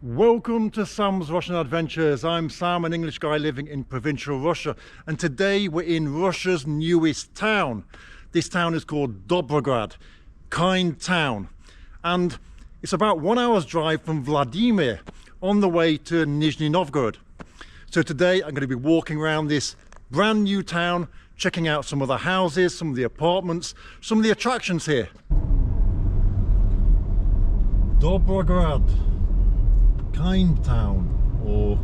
Welcome to Sam's Russian Adventures. I'm Sam, an English guy living in provincial Russia, and today we're in Russia's newest town. This town is called Dobrograd, kind town, and it's about 1 hour's drive from Vladimir on the way to Nizhny Novgorod. So today I'm going to be walking around this brand new town, checking out some of the houses, some of the apartments, some of the attractions here. Dobrograd. Kind town or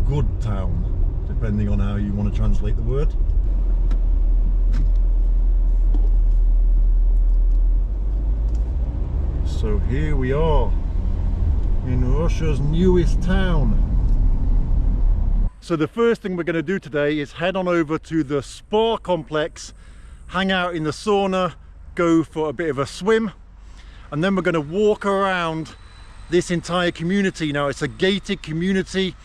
good town, depending on how you want to translate the word. So here we are in Russia's newest town. So the first thing we're going to do today is head on over to the spa complex, hang out in the sauna, go for a bit of a swim, and then we're going to walk around this entire community. Now it's a gated community.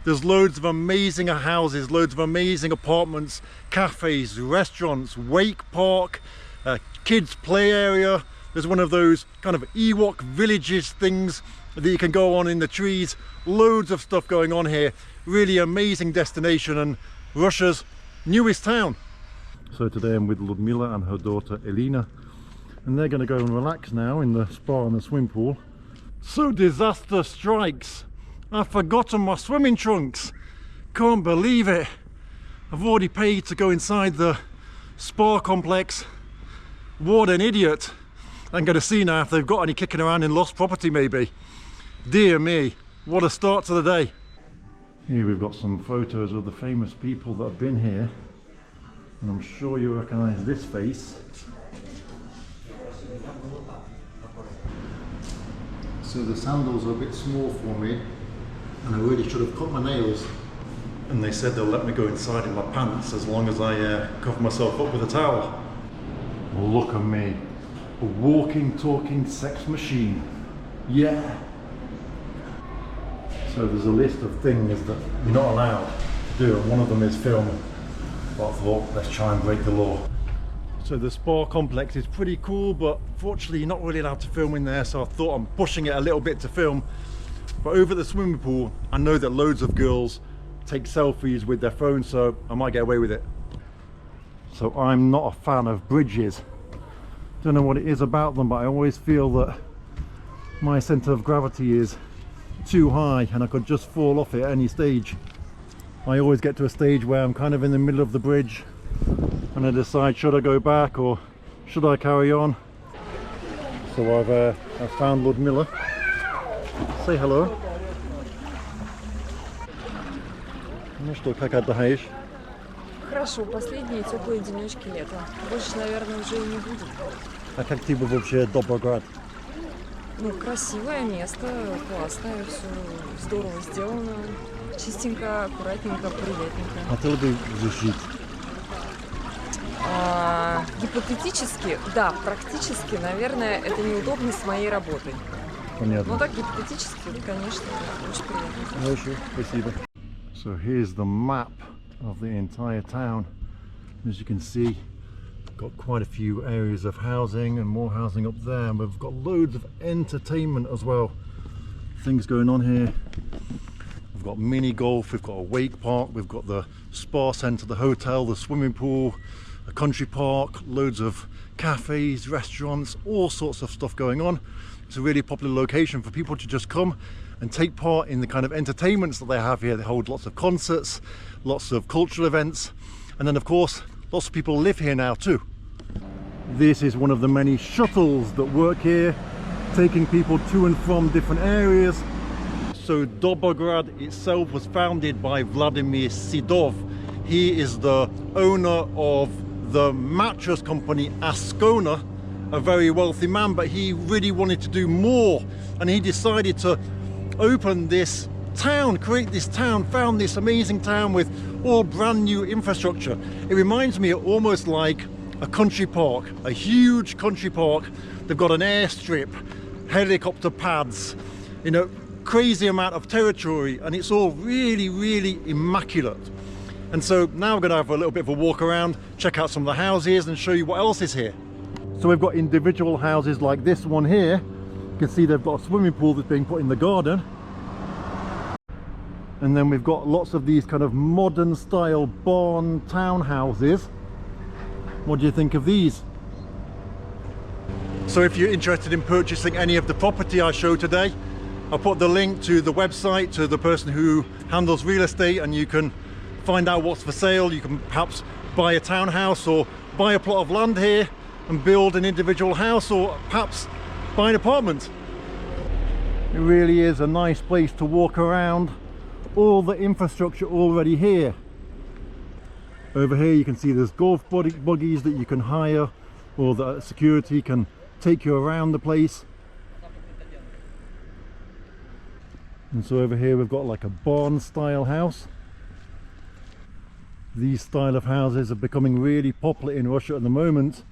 There's loads of amazing houses, loads of amazing apartments, cafes, restaurants, wake park, kids play area. There's one of those kind of Ewok villages things that you can go on in the trees. Loads of stuff going on here. Really amazing destination and Russia's newest town. So today I'm with Ludmila and her daughter Elena, and they're going to go and relax now in the spa and the swimming pool. So disaster strikes. I've forgotten my swimming trunks. Can't believe it. I've already paid to go inside the spa complex. What an idiot. I'm going to see now if they've got any kicking around in lost property maybe. Dear me, what a start to the day. Here we've got some photos of the famous people that have been here. And I'm sure you recognise this face. So the sandals are a bit small for me, and I really should have cut my nails. And they said they'll let me go inside in my pants as long as I cover myself up with a towel. Look at me, a walking, talking sex machine. Yeah. So there's a list of things that you're not allowed to do, and one of them is film. But I thought, let's try and break the law. So the spa complex is pretty cool, but fortunately you're not really allowed to film in there, so I thought I'm pushing it a little bit to film. But over at the swimming pool, I know that loads of girls take selfies with their phones, so I might get away with it. So I'm not a fan of bridges. Don't know what it is about them, but I always feel that my centre of gravity is too high and I could just fall off it at any stage. I always get to a stage where I'm kind of in the middle of the bridge and I decide, should I go back or should I carry on? So I've found Ludmila. Say hello. Ну что, как отдыхаешь? Хорошо, последние теплые денечки лета. Больше, наверное, уже и не будет. А как тебе вообще Dobrograd? Ну, красивое место, классное, все здорово сделано. Чистенько, аккуратненько, приятненько. А ты любишь жить? Гипотетически, да, практически, наверное, это неудобно с моей работой. Понятно. Но так гипотетически, конечно, очень приятно. Хорошо, спасибо. So here's the map of the entire town. As you can see, got quite a few areas of housing and more housing up there, and we've got loads of entertainment as well. Things going on here. We've got mini golf, we've got a wake park, we've got the spa centre, the hotel, the swimming pool, a country park, loads of cafes, restaurants, all sorts of stuff going on. It's a really popular location for people to just come and take part in the kind of entertainments that they have here. They hold lots of concerts, lots of cultural events, and then of course lots of people live here now too. This is one of the many shuttles that work here, taking people to and from different areas. So Dobrograd itself was founded by Vladimir Sidov. He is the owner of the mattress company Ascona, a very wealthy man, but he really wanted to do more, and he decided to open this town, create this town, found this amazing town with all brand new infrastructure. It reminds me almost like a country park, a huge country park. They've got an airstrip, helicopter pads, you know, crazy amount of territory, and it's all really, really immaculate. And so now we're going to have a little bit of a walk around, check out some of the houses and show you what else is here. So we've got individual houses like this one here. You can see they've got a swimming pool that's being put in the garden. And then we've got lots of these kind of modern style barn townhouses. What do you think of these? So if you're interested in purchasing any of the property I showed today, I'll put the link to the website, to the person who handles real estate, and you can find out what's for sale. You can perhaps buy a townhouse or buy a plot of land here and build an individual house, or perhaps buy an apartment. It really is a nice place to walk around. All the infrastructure already here. Over here you can see there's golf buggies that you can hire, or the security can take you around the place. And so over here we've got like a barn style house. These style of houses are becoming really popular in Russia at the moment.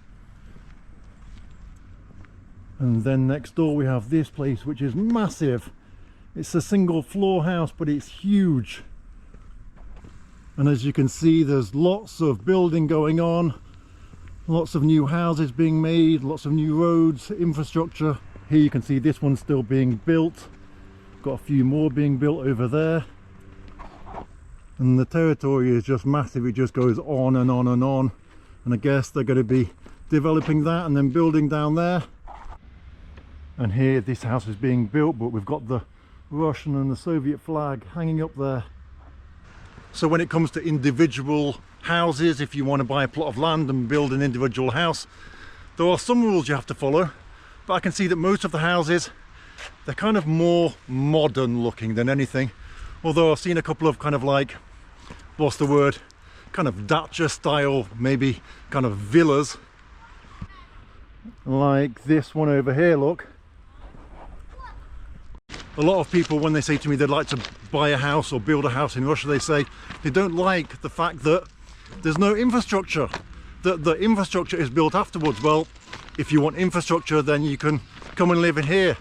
And then next door we have this place, which is massive. It's a single floor house, but it's huge. And as you can see, there's lots of building going on, lots of new houses being made, lots of new roads, infrastructure. Here you can see this one's still being built. Got a few more being built over there. And the territory is just massive. It just goes on and on and on. And I guess they're going to be developing that and then building down there. And here this house is being built, but we've got the Russian and the Soviet flag hanging up there. So when it comes to individual houses, if you want to buy a plot of land and build an individual house, there are some rules you have to follow. But I can see that most of the houses, they're kind of more modern looking than anything. Although I've seen a couple of kind of like, what's the word, kind of dacha style, maybe kind of villas. Like this one over here, look. A lot of people, when they say to me they'd like to buy a house or build a house in Russia, they say they don't like the fact that there's no infrastructure, that the infrastructure is built afterwards. Well, if you want infrastructure, then you can come and live in here.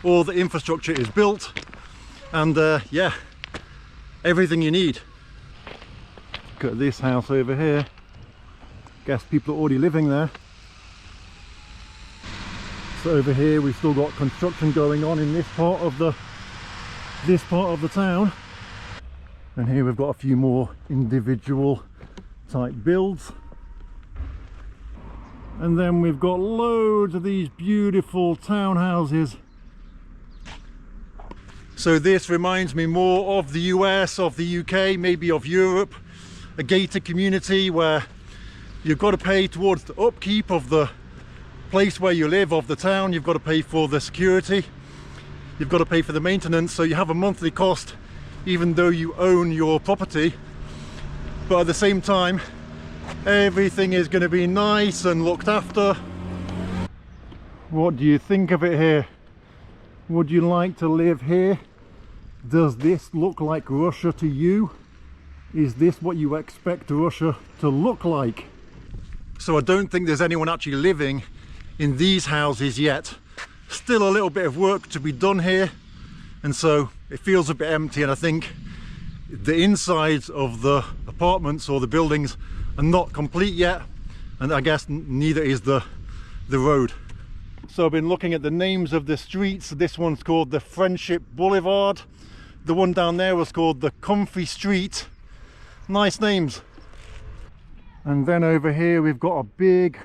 All the infrastructure is built, and yeah, everything you need. Look at this house over here. Guess people are already living there. So over here we've still got construction going on in this part of the town. And here we've got a few more individual type builds. And then we've got loads of these beautiful townhouses. So this reminds me more of the US, of the UK, maybe of Europe. A gated community where you've got to pay towards the upkeep of the place where you live, of the town. You've got to pay for the security, you've got to pay for the maintenance, so you have a monthly cost even though you own your property. But at the same time, everything is going to be nice and looked after. What do you think of it here? Would you like to live here? Does this look like Russia to you? Is this what you expect Russia to look like? So I don't think there's anyone actually living in these houses yet. Still a little bit of work to be done here, and so it feels a bit empty, and I think the insides of the apartments or the buildings are not complete yet, and I guess neither is the road. So I've been looking at the names of the streets. This one's called the Friendship Boulevard. The one down there was called the Comfy Street. Nice names. And then over here we've got a big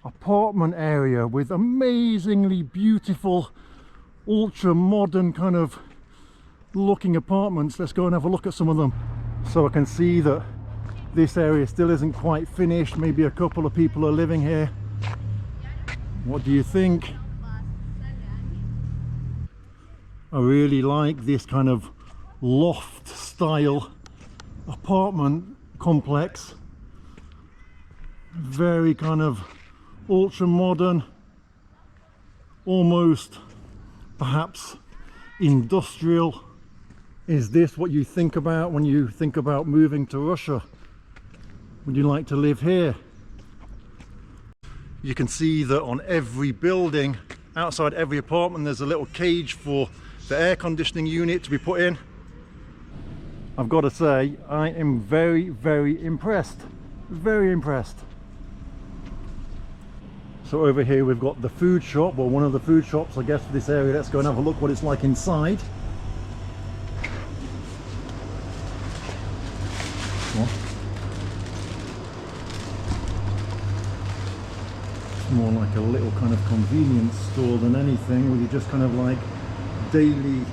apartment area with amazingly beautiful, ultra modern kind of looking apartments. Let's go and have a look at some of them. So I can see that this area still isn't quite finished. Maybe a couple of people are living here. What do you think? I really like this kind of loft style apartment complex. Very kind of ultra modern, almost perhaps industrial. Is this what you think about when you think about moving to Russia? Would you like to live here? You can see that on every building, outside every apartment, there's a little cage for the air conditioning unit to be put in. I've got to say, I am very, very impressed. Very impressed. So over here we've got the food shop, well, one of the food shops I guess for this area. Let's go and have a look what it's like inside. one. It's more like a little kind of convenience store than anything, where you just kind of like daily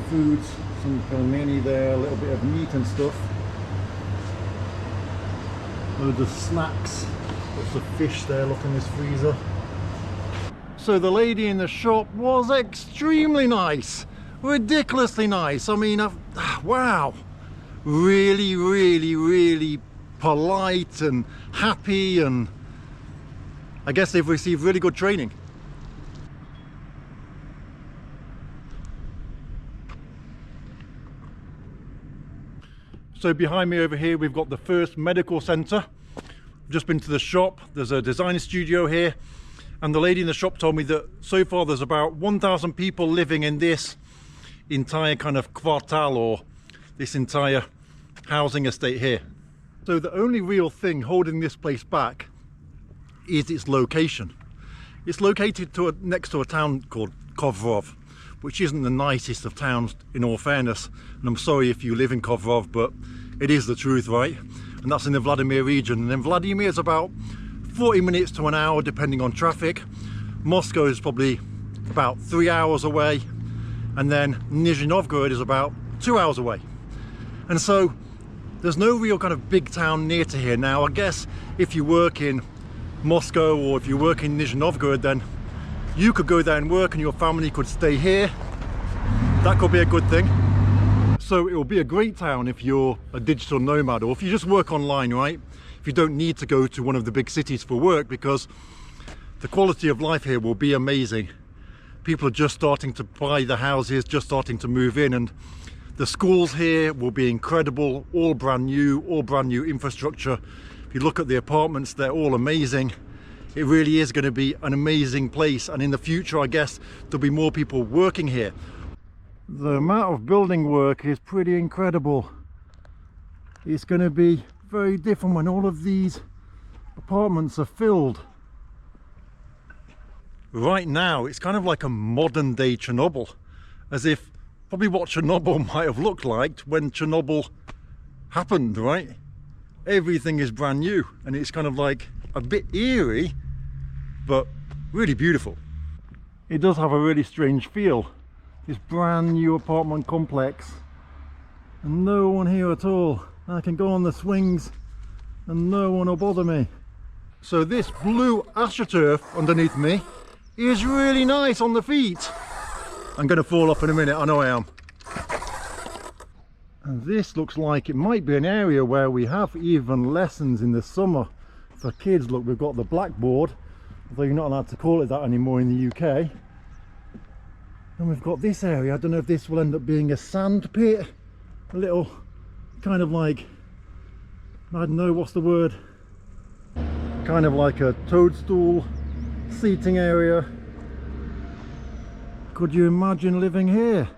foods, some pelmeni there, a little bit of meat and stuff. Loads of snacks, lots of fish there, look in this freezer. So the lady in the shop was extremely nice, ridiculously nice. I mean, wow, really, really, really polite and happy, and I guess they've received really good training. So behind me over here, we've got the first medical centre. I've just been to the shop. There's a design studio here. And the lady in the shop told me that so far there's about 1,000 people living in this entire kind of kvartal, or this entire housing estate here. So the only real thing holding this place back is its location. It's located next to a town called Kovrov, which isn't the nicest of towns, in all fairness. And I'm sorry if you live in Kovrov, but it is the truth, right? And that's in the Vladimir region. And then Vladimir is about 40 minutes to an hour depending on traffic. Moscow is probably about 3 hours away, and then Nizhny Novgorod is about 2 hours away. And so there's no real kind of big town near to here. Now I guess if you work in Moscow or if you work in Nizhny Novgorod, then you could go there and work and your family could stay here. That could be a good thing. So it will be a great town if you're a digital nomad, or if you just work online, right? If you don't need to go to one of the big cities for work, because the quality of life here will be amazing. People are just starting to buy the houses, just starting to move in, and the schools here will be incredible, all brand new infrastructure. If you look at the apartments, they're all amazing. It really is going to be an amazing place, and in the future I guess there'll be more people working here. The amount of building work is pretty incredible. It's going to be very different when all of these apartments are filled. Right now it's kind of like a modern day Chernobyl, as if probably what Chernobyl might have looked like when Chernobyl happened, right? Everything is brand new, and it's kind of like a bit eerie, but really beautiful. It does have a really strange feel, this brand new apartment complex, and no one here at all. I can go on the swings and no one will bother me. So this blue astroturf underneath me is really nice on the feet. I'm going to fall off in a minute, I know I am. And this looks like it might be an area where we have even lessons in the summer for kids. Look, we've got the blackboard, although you're not allowed to call it that anymore in the UK. And we've got this area. I don't know if this will end up being a sand pit, a little kind of like, I don't know, what's the word, kind of like a toadstool seating area. Could you imagine living here?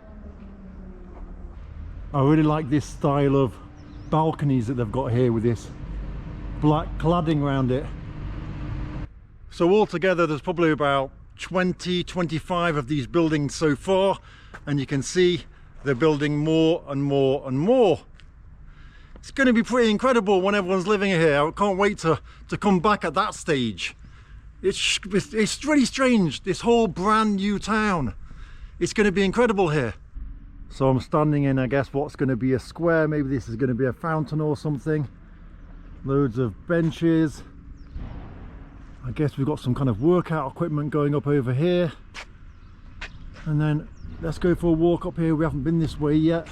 I really like this style of balconies that they've got here with this black cladding around it. So altogether there's probably about 20-25 of these buildings so far, and you can see they're building more and more and more. It's going to be pretty incredible when everyone's living here. I can't wait to come back at that stage. It's really strange, this whole brand new town. It's going to be incredible here. So I'm standing in, I guess, what's going to be a square. Maybe this is going to be a fountain or something. Loads of benches. I guess we've got some kind of workout equipment going up over here. And then let's go for a walk up here. We haven't been this way yet.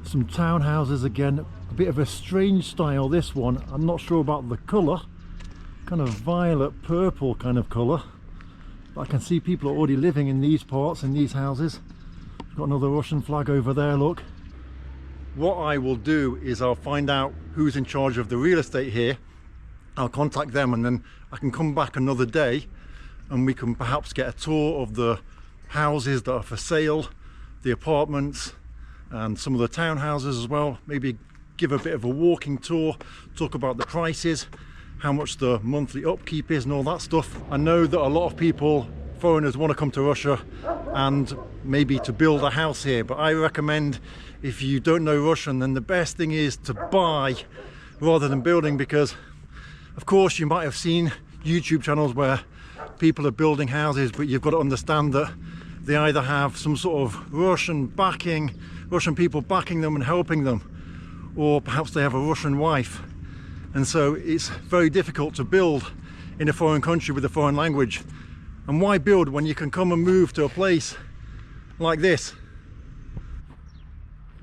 Some townhouses again. A bit of a strange style, this one. I'm not sure about the colour. Kind of violet purple kind of colour. But I can see people are already living in these parts, in these houses. Got another Russian flag over there, look. What I will do is I'll find out who's in charge of the real estate here. I'll contact them, and then I can come back another day and we can perhaps get a tour of the houses that are for sale, the apartments and some of the townhouses as well. Maybe give a bit of a walking tour, talk about the prices, how much the monthly upkeep is and all that stuff. I know that a lot of people, foreigners, want to come to Russia and maybe to build a house here, but I recommend, if you don't know Russian, then the best thing is to buy rather than building, because of course you might have seen YouTube channels where people are building houses, but you've got to understand that they either have some sort of Russian people backing them and helping them, or perhaps they have a Russian wife, and so it's very difficult to build in a foreign country with a foreign language. And why build when you can come and move to a place like this?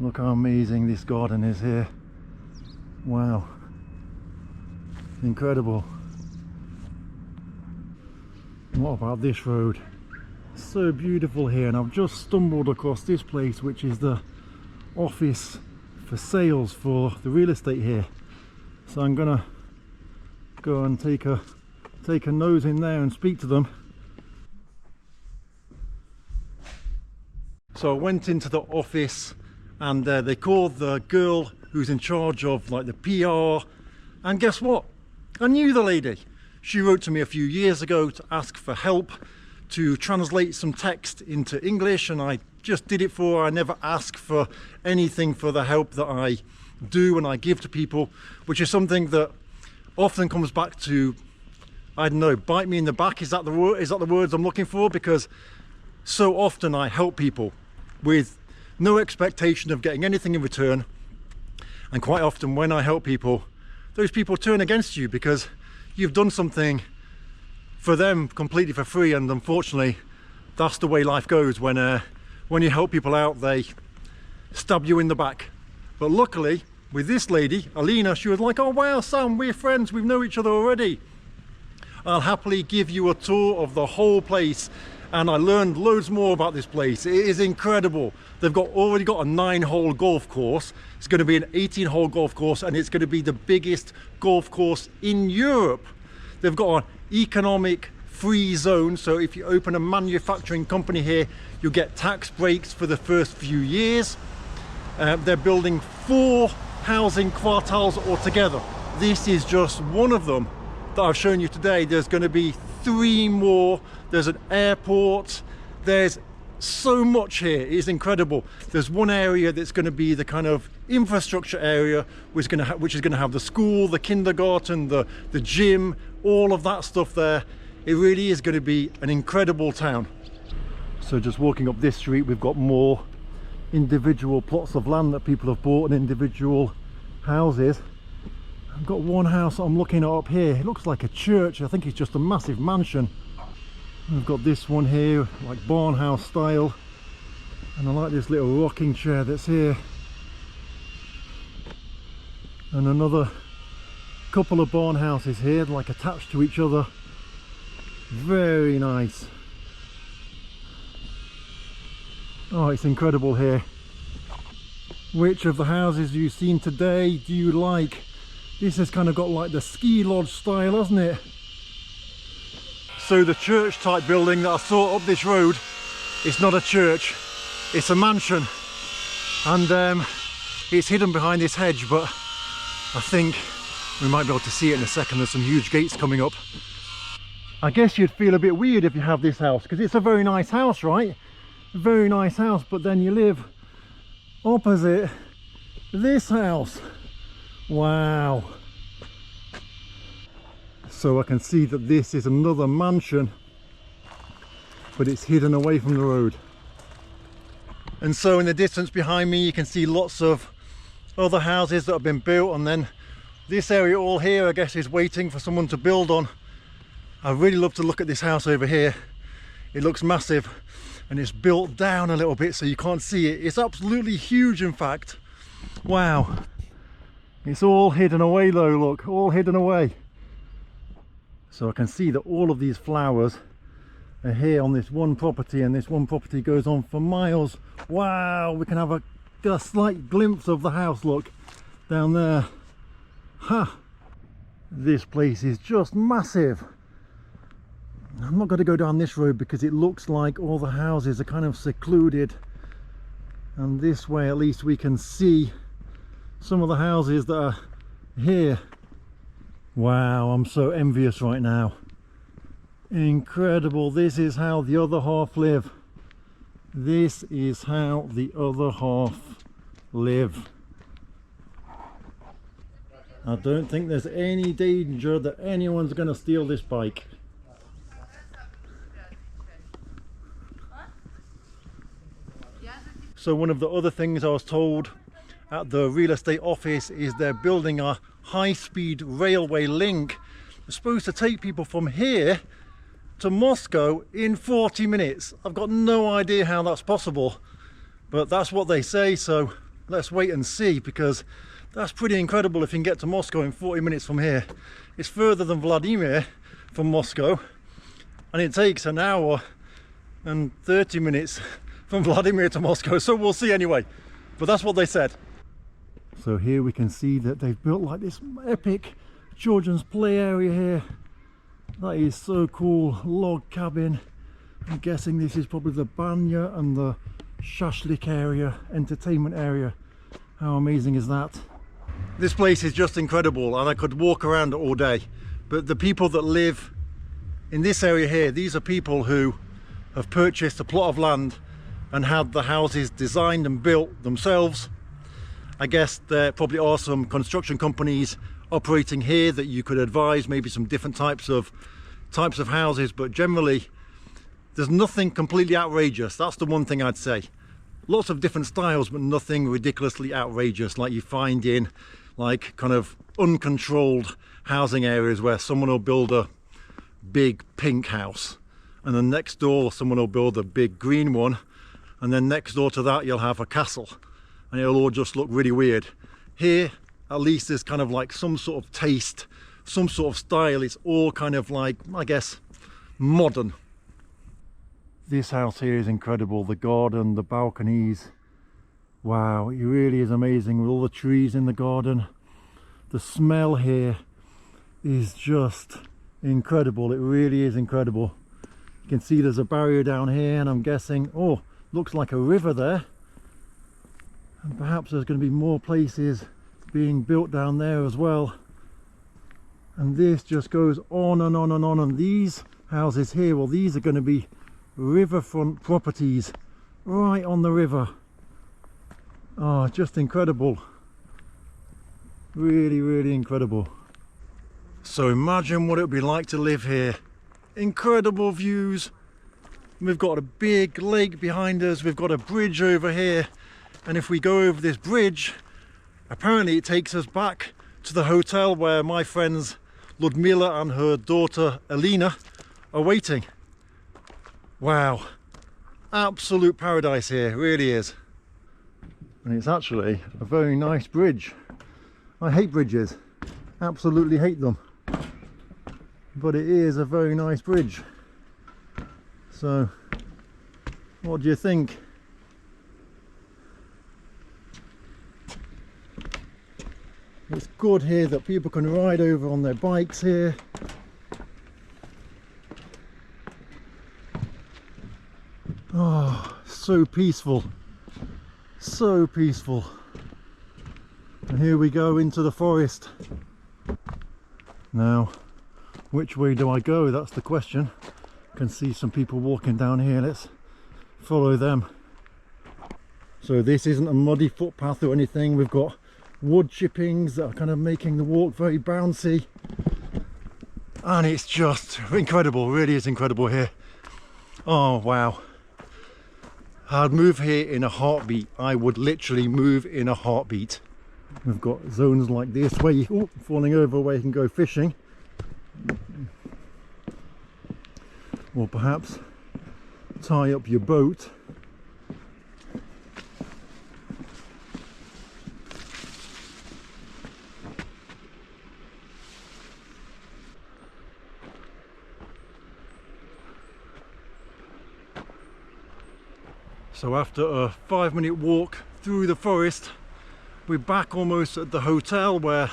Look how amazing this garden is here. Wow, incredible. What about this road? It's so beautiful here, and I've just stumbled across this place, which is the office for sales for the real estate here. So I'm gonna go and take a nose in there and speak to them. So I went into the office, and they called the girl who's in charge of like the PR, and guess what? I knew the lady. She wrote to me a few years ago to ask for help to translate some text into English, and I just did it for her. I never ask for anything for the help that I do and I give to people, which is something that often comes back to, I don't know, bite me in the back. Is that the words I'm looking for? Because so often I help people with no expectation of getting anything in return, and quite often when I help people, those people turn against you because you've done something for them completely for free. And unfortunately that's the way life goes. When you help people out, they stab you in the back. But luckily with this lady, Alina, she was like, oh wow Sam, we're friends, we know each other already, I'll happily give you a tour of the whole place. And I learned loads more about this place. It is incredible. They've already got a 9-hole golf course. It's going to be an 18-hole golf course, and it's going to be the biggest golf course in Europe. They've got an economic free zone, so if you open a manufacturing company here, you'll get tax breaks for the first few years. They're building 4 housing quartals altogether. This is just one of them that I've shown you today. There's going to be 3 more. There's an airport. There's so much here. It is incredible. There's one area that's going to be the kind of infrastructure area, which is going to have the school, the kindergarten, the gym, all of that stuff there. It really is going to be an incredible town. So just walking up this street, we've got more individual plots of land that people have bought and individual houses. I've got one house I'm looking at up here. It looks like a church. I think it's just a massive mansion. We've got this one here, like barn house style, and I like this little rocking chair that's here, and another couple of barn houses here, like attached to each other. Very nice. Oh, it's incredible here. Which of the houses you've seen today do you like? This has kind of got like the ski lodge style, hasn't it? So the church type building that I saw up this road, it's not a church, it's a mansion, and it's hidden behind this hedge, but I think we might be able to see it in a second. There's some huge gates coming up. I guess you'd feel a bit weird if you have this house, because it's a very nice house, right? A very nice house, but then you live opposite this house. Wow. So I can see that this is another mansion, but it's hidden away from the road. And so in the distance behind me you can see lots of other houses that have been built, and then this area all here I guess is waiting for someone to build on. I really love to look at this house over here. It looks massive, and it's built down a little bit so you can't see it. It's absolutely huge, in fact. Wow. It's all hidden away though, look, all hidden away. So I can see that all of these flowers are here on this one property, and this one property goes on for miles. Wow, we can have a slight glimpse of the house, look, down there. Ha! This place is just massive. I'm not going to go down this road because it looks like all the houses are kind of secluded, and this way at least we can see some of the houses that are here. Wow, I'm so envious right now. Incredible. This is how the other half live. This is how the other half live. I don't think there's any danger that anyone's going to steal this bike. So one of the other things I was told at the real estate office is they're building a high-speed railway link. It's supposed to take people from here to Moscow in 40 minutes. I've got no idea how that's possible, but that's what they say, so let's wait and see, because that's pretty incredible if you can get to Moscow in 40 minutes from here. It's further than Vladimir from Moscow, and it takes an hour and 30 minutes from Vladimir to Moscow, so we'll see anyway, but that's what they said. So here we can see that they've built like this epic children's play area here. That is so cool. Log cabin. I'm guessing this is probably the banya and the shashlik area, entertainment area. How amazing is that? This place is just incredible, and I could walk around it all day. But the people that live in this area here, these are people who have purchased a plot of land and had the houses designed and built themselves. I guess there probably are some construction companies operating here that you could advise, maybe some different types of houses, but generally there's nothing completely outrageous. That's the one thing I'd say. Lots of different styles, but nothing ridiculously outrageous like you find in like kind of uncontrolled housing areas where someone will build a big pink house, and then next door someone will build a big green one, and then next door to that you'll have a castle, and it'll all just look really weird. Here at least there's kind of like some sort of taste, some sort of style. It's all kind of like, I guess, modern. This house here is incredible. The garden, the balconies. Wow, it really is amazing with all the trees in the garden. The smell here is just incredible. It really is incredible. You can see there's a barrier down here, and I'm guessing, oh, looks like a river there. And perhaps there's going to be more places being built down there as well. And this just goes on and on and on. And these houses here, well, these are going to be riverfront properties right on the river. Oh, just incredible. Really, really incredible. So imagine what it would be like to live here. Incredible views. We've got a big lake behind us. We've got a bridge over here. And if we go over this bridge, apparently it takes us back to the hotel where my friends Ludmila and her daughter Elena are waiting. Wow, absolute paradise here, it really is. And it's actually a very nice bridge. I hate bridges, absolutely hate them. But it is a very nice bridge. So, what do you think? It's good here that people can ride over on their bikes here. Oh, so peaceful. So peaceful. And here we go into the forest. Now, which way do I go? That's the question. I can see some people walking down here. Let's follow them. So this isn't a muddy footpath or anything. We've got wood chippings that are kind of making the walk very bouncy, and it's just incredible. Really is incredible here. Oh wow, I'd move here in a heartbeat. I would literally move in a heartbeat. We've got zones like this where you falling over, where you can go fishing, or perhaps tie up your boat. So after a 5-minute walk through the forest, we're back almost at the hotel where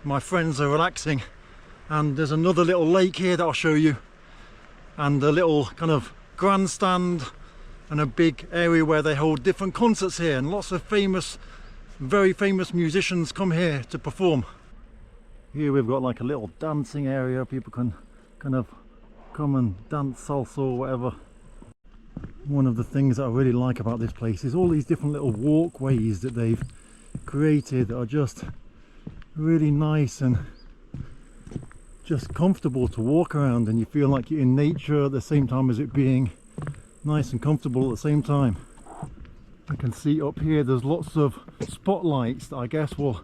my friends are relaxing, and there's another little lake here that I'll show you, and a little kind of grandstand and a big area where they hold different concerts here, and lots of famous, very famous musicians come here to perform. Here we've got like a little dancing area. People can kind of come and dance salsa or whatever. One of the things that I really like about this place is all these different little walkways that they've created that are just really nice and just comfortable to walk around, and you feel like you're in nature at the same time as it being nice and comfortable at the same time. I can see up here there's lots of spotlights that I guess will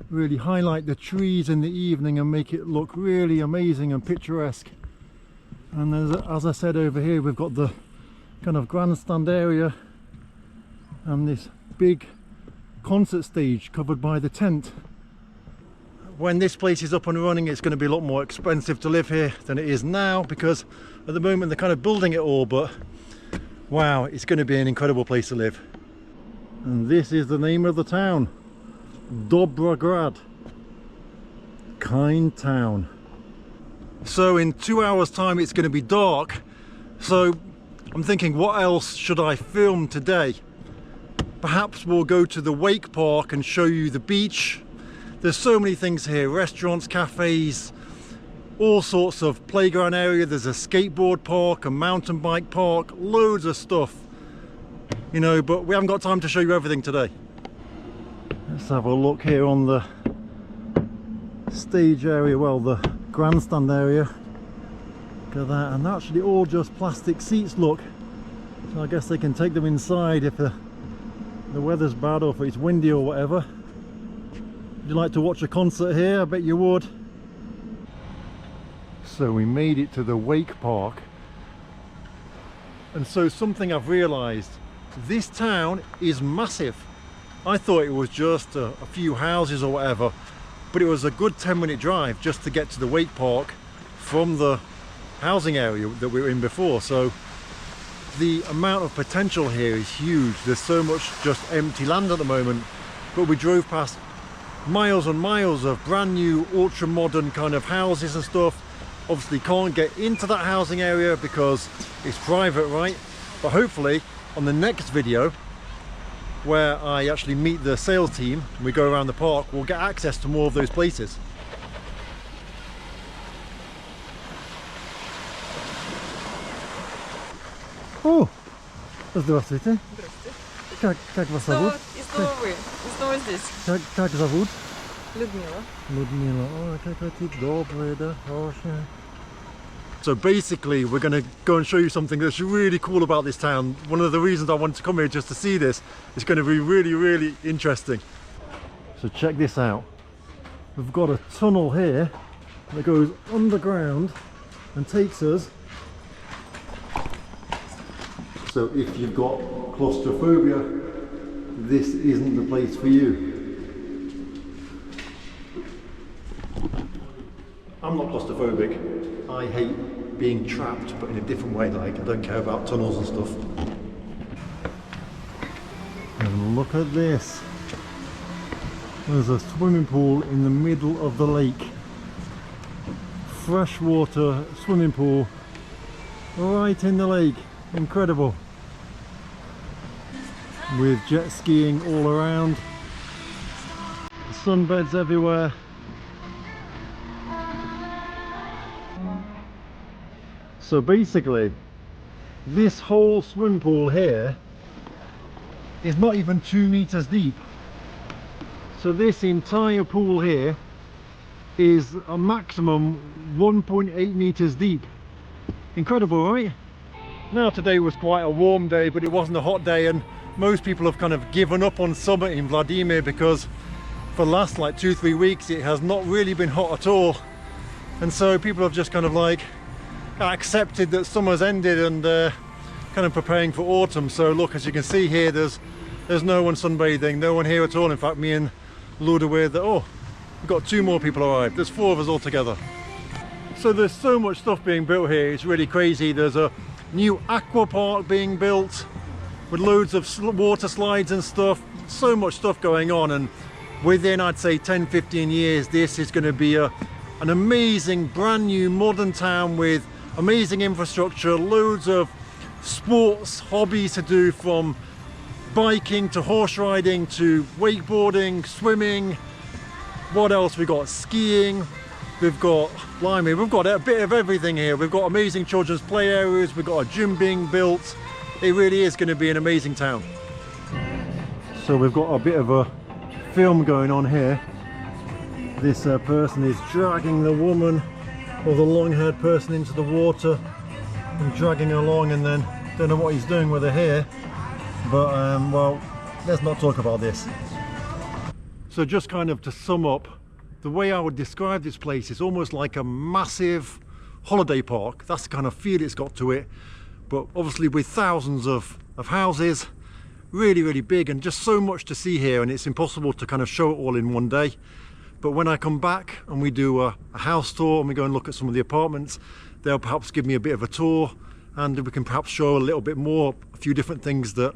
really highlight the trees in the evening and make it look really amazing and picturesque. And as I said, over here we've got the kind of grandstand area and this big concert stage covered by the tent. When this place is up and running, it's going to be a lot more expensive to live here than it is now, because at the moment they're kind of building it all, but wow, it's going to be an incredible place to live. And this is the name of the town, Dobrograd, kind town. So in 2 hours time it's going to be dark, so I'm thinking, what else should I film today? Perhaps we'll go to the wake park and show you the beach. There's so many things here, restaurants, cafes, all sorts of playground area. There's a skateboard park, a mountain bike park, loads of stuff, you know, but we haven't got time to show you everything today. Let's have a look here on the stage area, well, the grandstand area. Look at that, and actually all just plastic seats, look. So I guess they can take them inside if the weather's bad or if it's windy or whatever. Would you like to watch a concert here? I bet you would. So we made it to the wake park, and so something I've realized, this town is massive. I thought it was just a few houses or whatever, but it was a good 10-minute drive just to get to the wake park from the housing area that we were in before. So the amount of potential here is huge. There's so much just empty land at the moment, but we drove past miles and miles of brand new ultra modern kind of houses and stuff. Obviously can't get into that housing area because it's private, right? But hopefully on the next video, where I actually meet the sales team and we go around the park, we'll get access to more of those places. О, здравствуйте. Здравствуйте. Как вас зовут? И снова вы, и снова здесь. Как зовут? Людмила. Людмила. О, какой ты добрый, да, хороший. So basically we're going to go and show you something that's really cool about this town. One of the reasons I wanted to come here just to see this. It's going to be really interesting. So check this out. We've got a tunnel here that goes underground and takes us. So if you've got claustrophobia, this isn't the place for you. I'm not claustrophobic. I hate being trapped, but in a different way. Like, I don't care about tunnels and stuff. And look at this. There's a swimming pool in the middle of the lake. Freshwater swimming pool right in the lake. Incredible. With jet skiing all around. Sunbeds everywhere. So basically, this whole swimming pool here is not even 2 meters deep. So this entire pool here is a maximum 1.8 meters deep. Incredible, right? Now today was quite a warm day, but it wasn't a hot day, and most people have kind of given up on summer in Vladimir because for the last like 2-3 weeks it has not really been hot at all. And so people have just kind of like accepted that summer's ended and kind of preparing for autumn. So look, as you can see here, there's no one sunbathing, no one here at all. In fact, me and Luda with, oh, we've got 2 more people arrived. There's 4 of us all together. So there's so much stuff being built here, it's really crazy. There's a new aqua park being built with loads of water slides and stuff. So much stuff going on, and within, I'd say, 10-15 years, this is going to be an amazing brand new modern town with amazing infrastructure, loads of sports hobbies to do, from biking to horse riding to wakeboarding, swimming. What else we got? Skiing. We've got, blimey, we've got a bit of everything here. We've got amazing children's play areas. We've got a gym being built. It really is going to be an amazing town. So we've got a bit of a film going on here. this person is dragging the woman or the long-haired person into the water and dragging her along, and then don't know what he's doing with her hair, but well, let's not talk about this. So just kind of to sum up, the way I would describe this place is almost like a massive holiday park. That's the kind of feel it's got to it, but obviously with thousands of houses, really big, and just so much to see here, and it's impossible to kind of show it all in one day. But when I come back and we do a house tour and we go and look at some of the apartments, they'll perhaps give me a bit of a tour, and we can perhaps show a little bit more, a few different things that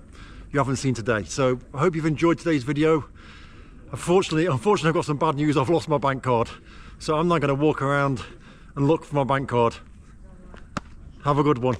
you haven't seen today. So I hope you've enjoyed today's video. Unfortunately I've got some bad news. I've lost my bank card, so I'm not going to walk around and look for my bank card. Have a good one.